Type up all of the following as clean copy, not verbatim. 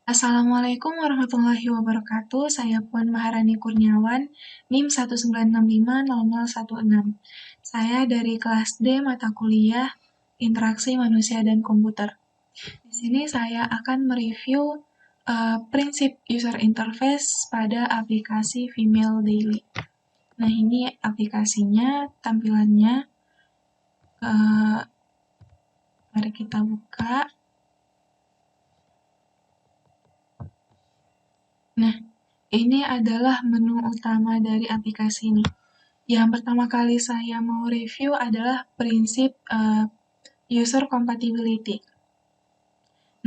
Assalamualaikum warahmatullahi wabarakatuh. Saya Puan Maharani Kurniawan, NIM 196500016. Saya dari kelas D mata kuliah Interaksi Manusia dan Komputer. Di sini saya akan mereview prinsip user interface pada aplikasi Female Daily. Nah, ini aplikasinya, tampilannya. Mari kita buka. Nah, ini adalah menu utama dari aplikasi ini. Yang pertama kali saya mau review adalah prinsip user compatibility.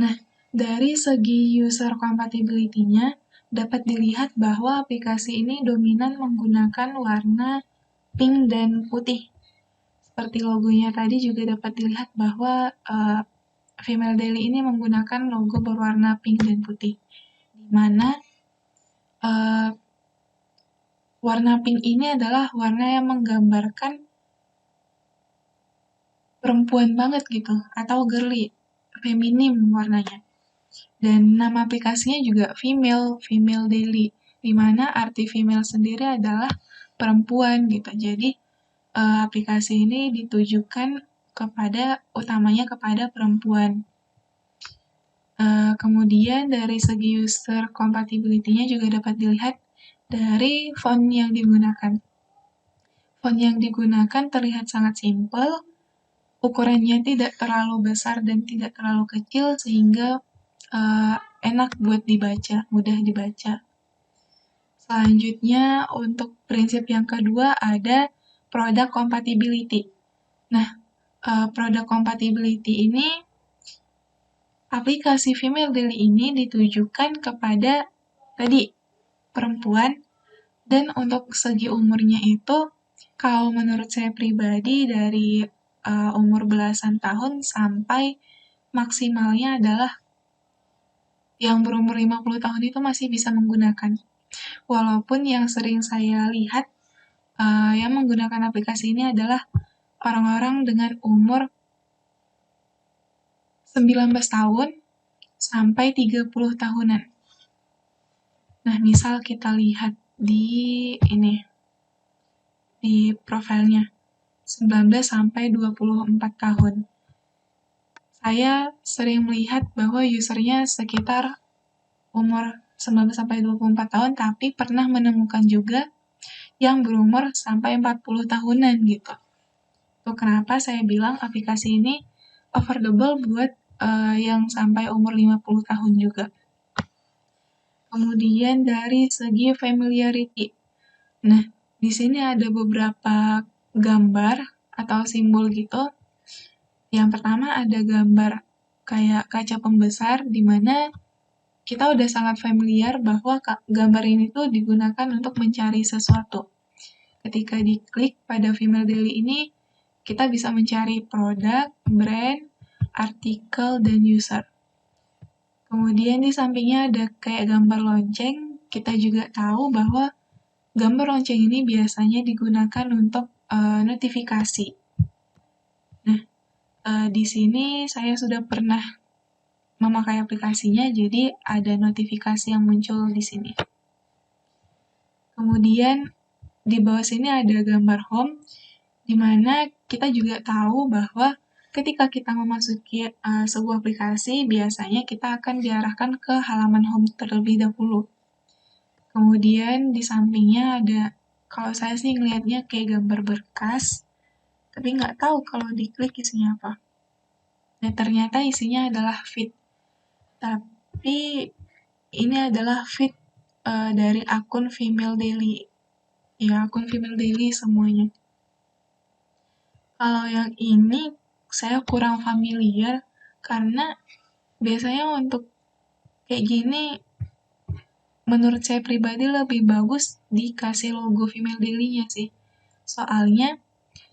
Nah, dari segi user compatibility-nya dapat dilihat bahwa aplikasi ini dominan menggunakan warna pink dan putih. Seperti logonya tadi juga dapat dilihat bahwa Female Daily ini menggunakan logo berwarna pink dan putih, di mana warna pink ini adalah warna yang menggambarkan perempuan banget gitu, atau girly, feminim warnanya. Dan nama aplikasinya juga Female Daily, di mana arti female sendiri adalah perempuan gitu. Jadi aplikasi ini ditujukan utamanya kepada perempuan. Kemudian dari segi user compatibility-nya juga dapat dilihat dari font yang digunakan. Font yang digunakan terlihat sangat simpel, ukurannya tidak terlalu besar dan tidak terlalu kecil sehingga enak buat dibaca, mudah dibaca. Selanjutnya untuk prinsip yang kedua ada product compatibility. Nah, product compatibility ini, aplikasi Female Daily ini ditujukan kepada tadi perempuan, dan untuk segi umurnya itu, kalau menurut saya pribadi dari umur belasan tahun sampai maksimalnya adalah yang berumur 50 tahun itu masih bisa menggunakan. Walaupun yang sering saya lihat yang menggunakan aplikasi ini adalah orang-orang dengan umur 19 tahun sampai 30 tahunan. Nah, misal kita lihat di profilnya 19 sampai 24 tahun. Saya sering melihat bahwa usernya sekitar umur 19 sampai 24 tahun, tapi pernah menemukan juga yang berumur sampai 40 tahunan gitu. Itu kenapa saya bilang aplikasi ini affordable buat yang sampai umur 50 tahun juga. Kemudian dari segi familiarity. Nah, di sini ada beberapa gambar atau simbol gitu. Yang pertama ada gambar kayak kaca pembesar, di mana kita udah sangat familiar bahwa gambar ini tuh digunakan untuk mencari sesuatu. Ketika diklik pada Female Daily ini, kita bisa mencari produk, brand, artikel, dan user. Kemudian di sampingnya ada kayak gambar lonceng. Kita juga tahu bahwa gambar lonceng ini biasanya digunakan untuk notifikasi. Nah, di sini saya sudah pernah memakai aplikasinya, jadi ada notifikasi yang muncul di sini. Kemudian di bawah sini ada gambar home, di mana kita juga tahu bahwa ketika kita memasuki sebuah aplikasi, biasanya kita akan diarahkan ke halaman home terlebih dahulu. Kemudian di sampingnya ada, kalau saya sih ngelihatnya kayak gambar berkas, tapi nggak tahu kalau diklik isinya apa. Nah, ternyata isinya adalah feed. Tapi ini adalah feed dari akun Female Daily. Ya, akun Female Daily semuanya. Kalau yang ini saya kurang familiar karena biasanya untuk kayak gini menurut saya pribadi lebih bagus dikasih logo Female Daily-nya sih. Soalnya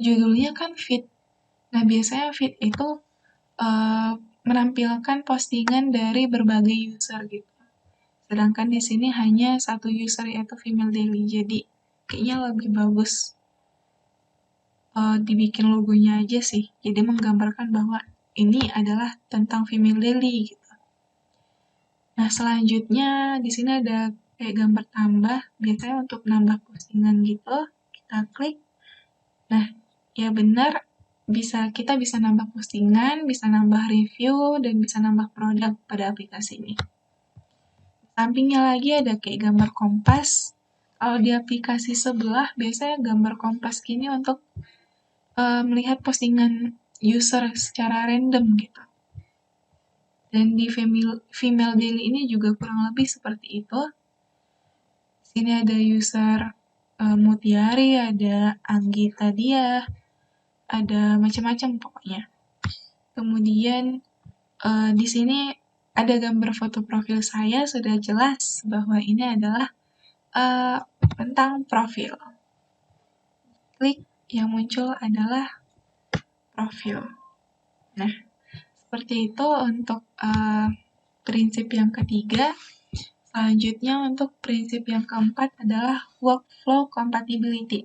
judulnya kan feed. Nah, biasanya feed itu menampilkan postingan dari berbagai user gitu. Sedangkan di sini hanya satu user yaitu Female Daily. Jadi kayaknya lebih bagus dibikin logonya aja sih. Jadi menggambarkan bahwa ini adalah tentang Female Daily gitu. Nah, selanjutnya di sini ada kayak gambar tambah, biasanya untuk nambah postingan gitu. Kita klik. Nah, ya benar, kita bisa nambah postingan, bisa nambah review, dan bisa nambah produk pada aplikasi ini. Sampingnya lagi ada kayak gambar kompas. Kalau di aplikasi sebelah, biasanya gambar kompas gini untuk melihat postingan user secara random gitu. Dan di Female Daily ini juga kurang lebih seperti itu. Sini ada user Mutiari, ada Anggita Dia, ada macam-macam pokoknya. Kemudian di sini ada gambar foto profil saya, sudah jelas bahwa ini adalah tentang profil. Klik, yang muncul adalah profil. Nah, seperti itu untuk prinsip yang ketiga. Selanjutnya untuk prinsip yang keempat adalah workflow compatibility.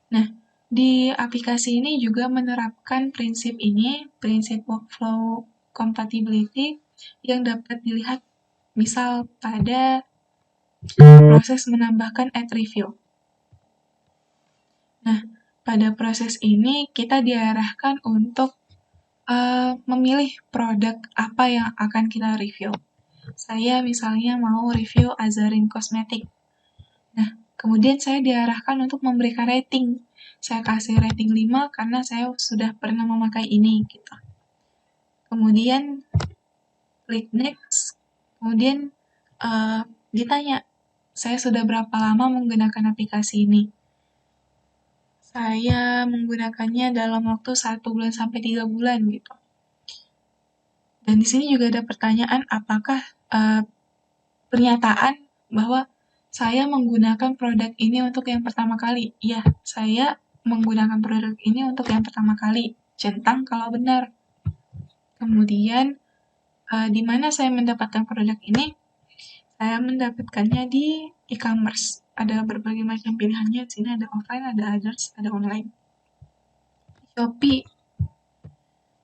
Nah, di aplikasi ini juga menerapkan prinsip ini, prinsip workflow compatibility, yang dapat dilihat misal pada proses menambahkan ad review. Nah, pada proses ini kita diarahkan untuk memilih produk apa yang akan kita review. Saya misalnya mau review Azarin Cosmetic. Nah, kemudian saya diarahkan untuk memberikan rating. Saya kasih rating 5 karena saya sudah pernah memakai ini gitu. Kemudian klik next. Kemudian ditanya, saya sudah berapa lama menggunakan aplikasi ini? Saya menggunakannya dalam waktu 1 bulan sampai 3 bulan gitu. Dan di sini juga ada pertanyaan apakah pernyataan bahwa saya menggunakan produk ini untuk yang pertama kali. Iya, saya menggunakan produk ini untuk yang pertama kali. Centang kalau benar. Kemudian, di mana saya mendapatkan produk ini? Saya mendapatkannya di e-commerce. Ada berbagai macam pilihannya. Di sini ada offline, ada others, ada online. Shopee.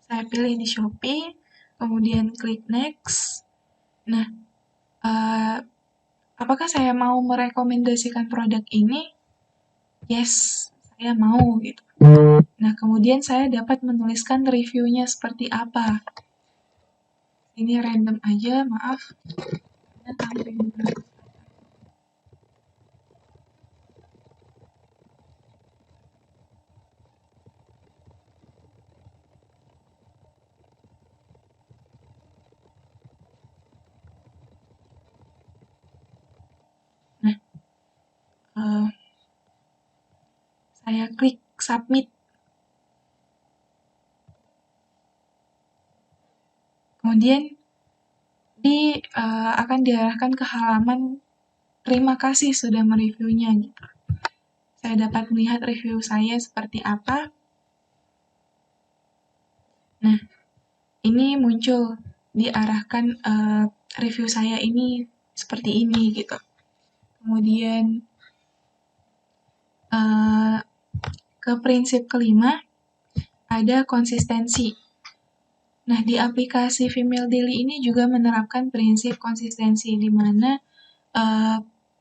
Saya pilih di Shopee, kemudian klik next. Nah, apakah saya mau merekomendasikan produk ini? Yes, saya mau gitu. Nah, kemudian saya dapat menuliskan reviewnya seperti apa. Ini random aja, maaf. Nah, saya klik submit. Kemudian akan diarahkan ke halaman terima kasih sudah mereviewnya gitu. Saya dapat melihat review saya seperti apa. Nah, ini muncul diarahkan review saya ini seperti ini gitu. Kemudian ke prinsip kelima ada konsistensi. Nah, di aplikasi Female Daily ini juga menerapkan prinsip konsistensi di mana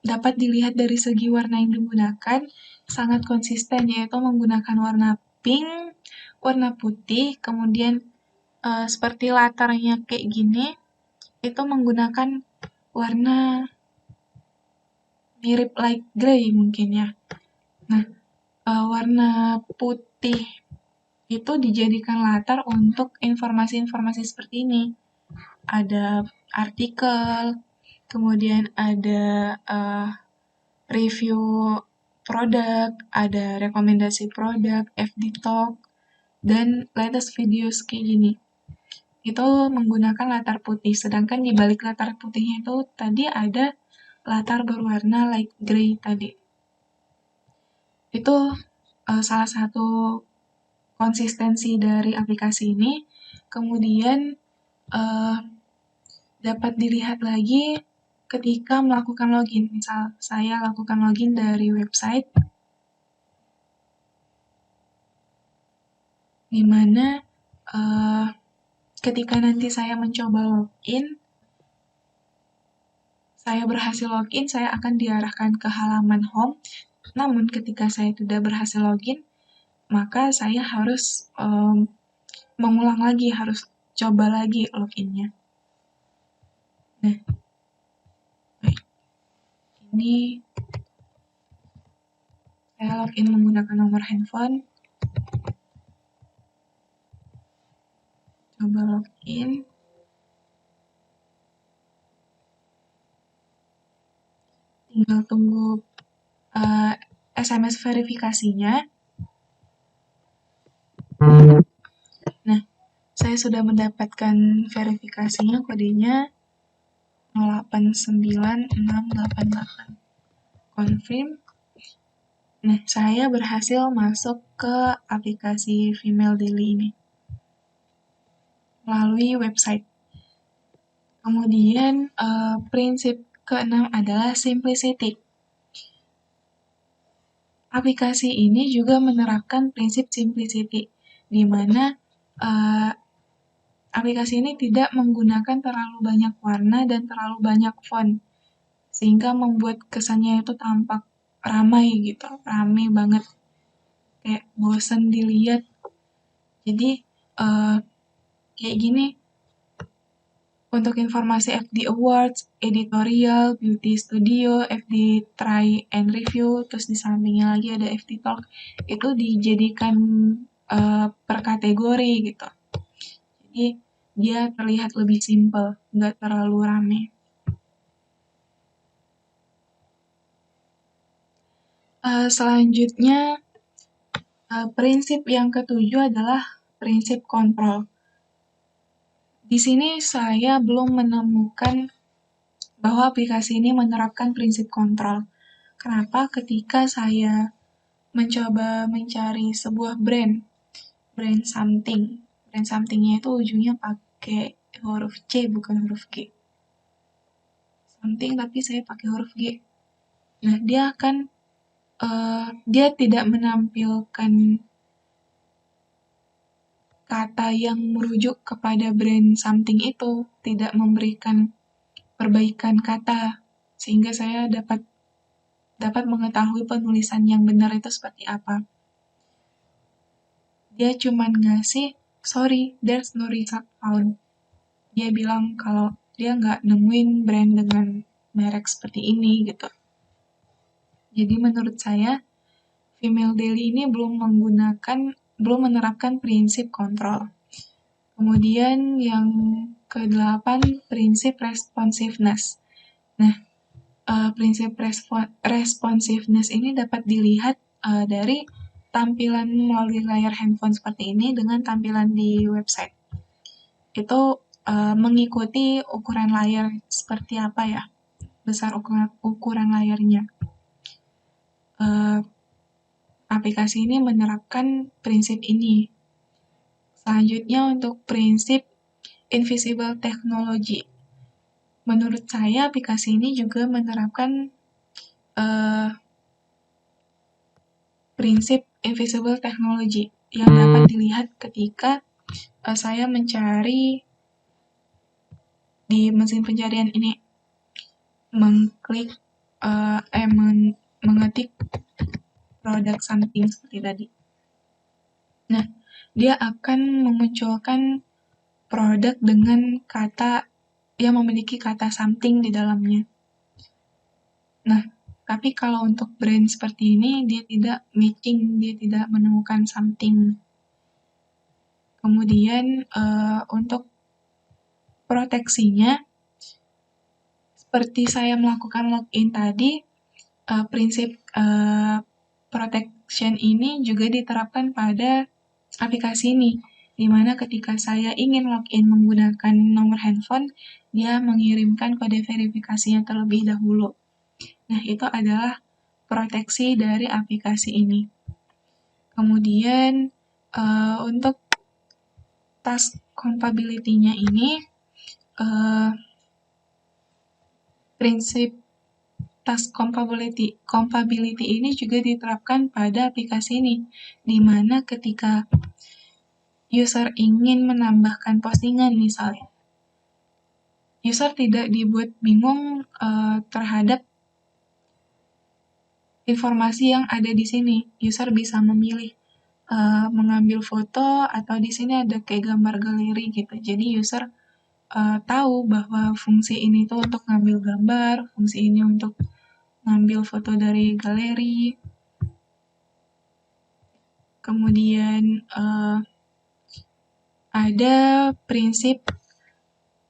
dapat dilihat dari segi warna yang digunakan sangat konsisten, yaitu menggunakan warna pink, warna putih, kemudian seperti latarnya kayak gini, itu menggunakan warna mirip light gray mungkin ya. Nah, warna putih itu dijadikan latar untuk informasi-informasi seperti ini. Ada artikel, kemudian ada review produk, ada rekomendasi produk, FD Talk, dan latest videos kayak gini. Itu menggunakan latar putih, sedangkan di balik latar putihnya itu tadi ada latar berwarna light gray tadi. Itu salah satu konsistensi dari aplikasi ini. Kemudian dapat dilihat lagi ketika melakukan login. Misal saya lakukan login dari website, di mana ketika nanti saya mencoba login, saya berhasil login, saya akan diarahkan ke halaman home. Namun ketika saya tidak berhasil login, maka saya harus mengulang lagi, harus coba lagi loginnya. Nah, baik. Ini saya login menggunakan nomor handphone. Coba login. Tinggal tunggu SMS verifikasinya. Nah, saya sudah mendapatkan verifikasinya, kodenya 089688. Confirm. Nah, saya berhasil masuk ke aplikasi Female Daily ini melalui website. Kemudian prinsip keenam adalah simplicity. Aplikasi ini juga menerapkan prinsip simplicity, di mana aplikasi ini tidak menggunakan terlalu banyak warna dan terlalu banyak font, sehingga membuat kesannya itu tampak ramai gitu, ramai banget, kayak bosan dilihat. Jadi kayak gini, untuk informasi FD Awards, editorial, beauty studio, FD try and review, terus di sampingnya lagi ada FD Talk, itu dijadikan per kategori gitu. Jadi dia terlihat lebih simpel, nggak terlalu rame. Selanjutnya, prinsip yang ketujuh adalah prinsip kontrol. Di sini saya belum menemukan bahwa aplikasi ini menerapkan prinsip kontrol. Kenapa? Ketika saya mencoba mencari sebuah brand something. Brand somethingnya itu ujungnya pakai huruf C bukan huruf G. Something tapi saya pakai huruf G. Nah, dia tidak menampilkan kata yang merujuk kepada brand something itu, tidak memberikan perbaikan kata, sehingga saya dapat mengetahui penulisan yang benar itu seperti apa. Dia cuman ngasih, sorry, there's no result found. Dia bilang kalau dia nggak nemuin brand dengan merek seperti ini gitu. Jadi menurut saya, Female Daily ini belum menerapkan prinsip kontrol. Kemudian yang ke-8, prinsip responsiveness. Nah, prinsip responsiveness ini dapat dilihat dari tampilan melalui layar handphone seperti ini dengan tampilan di website. Itu mengikuti ukuran layar seperti apa ya, besar ukuran layarnya. Aplikasi ini menerapkan prinsip ini. Selanjutnya untuk prinsip invisible technology. Menurut saya aplikasi ini juga menerapkan prinsip invisible technology yang dapat dilihat ketika saya mencari di mesin pencarian ini, mengetik produk something seperti tadi. Nah, dia akan memunculkan produk dengan kata yang memiliki kata something di dalamnya. Nah, tapi kalau untuk brand seperti ini, dia tidak matching, dia tidak menemukan something. Kemudian untuk proteksinya, seperti saya melakukan login tadi, prinsip protection ini juga diterapkan pada aplikasi ini, di mana ketika saya ingin login menggunakan nomor handphone, dia mengirimkan kode verifikasinya terlebih dahulu. Nah, itu adalah proteksi dari aplikasi ini. Kemudian, untuk task compatibility-nya ini, prinsip task compatibility ini juga diterapkan pada aplikasi ini, di mana ketika user ingin menambahkan postingan misalnya, user tidak dibuat bingung terhadap informasi yang ada di sini. User bisa memilih mengambil foto atau di sini ada kayak gambar galeri gitu. Jadi user tahu bahwa fungsi ini tuh untuk ngambil gambar, fungsi ini untuk ngambil foto dari galeri. Kemudian ada prinsip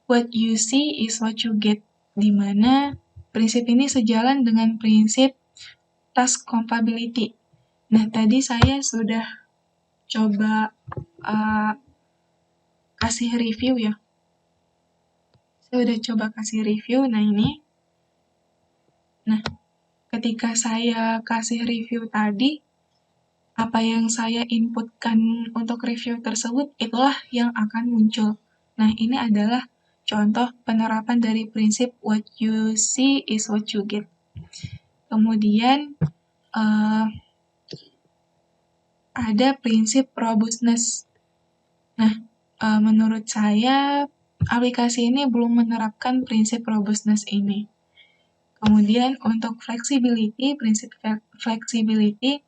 what you see is what you get, di mana prinsip ini sejalan dengan prinsip task compatibility. Nah, tadi saya sudah coba kasih review ya. Saya udah coba kasih review, nah ini. Nah, ketika saya kasih review tadi, apa yang saya inputkan untuk review tersebut, itulah yang akan muncul. Nah, ini adalah contoh penerapan dari prinsip what you see is what you get. Kemudian, ada prinsip robustness. Nah, menurut saya, aplikasi ini belum menerapkan prinsip robustness ini. Kemudian, untuk flexibility, prinsip flexibility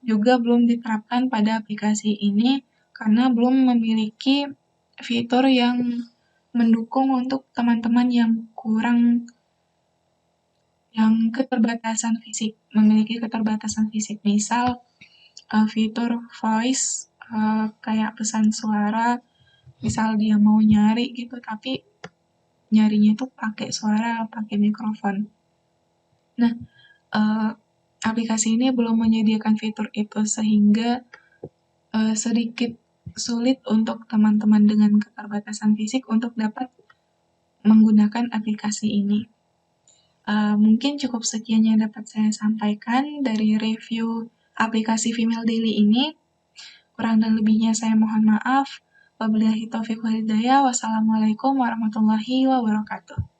juga belum diterapkan pada aplikasi ini karena belum memiliki fitur yang mendukung untuk teman-teman yang keterbatasan fisik, memiliki keterbatasan fisik. Misal, fitur voice, kayak pesan suara, misal dia mau nyari gitu, tapi nyarinya tuh pakai suara, pakai mikrofon. Nah, aplikasi ini belum menyediakan fitur itu sehingga sedikit sulit untuk teman-teman dengan keterbatasan fisik untuk dapat menggunakan aplikasi ini. Mungkin cukup sekian yang dapat saya sampaikan dari review aplikasi Female Daily ini. Kurang dan lebihnya saya mohon maaf. Wabillahi taufiq wal hidayah. Wassalamualaikum warahmatullahi wabarakatuh.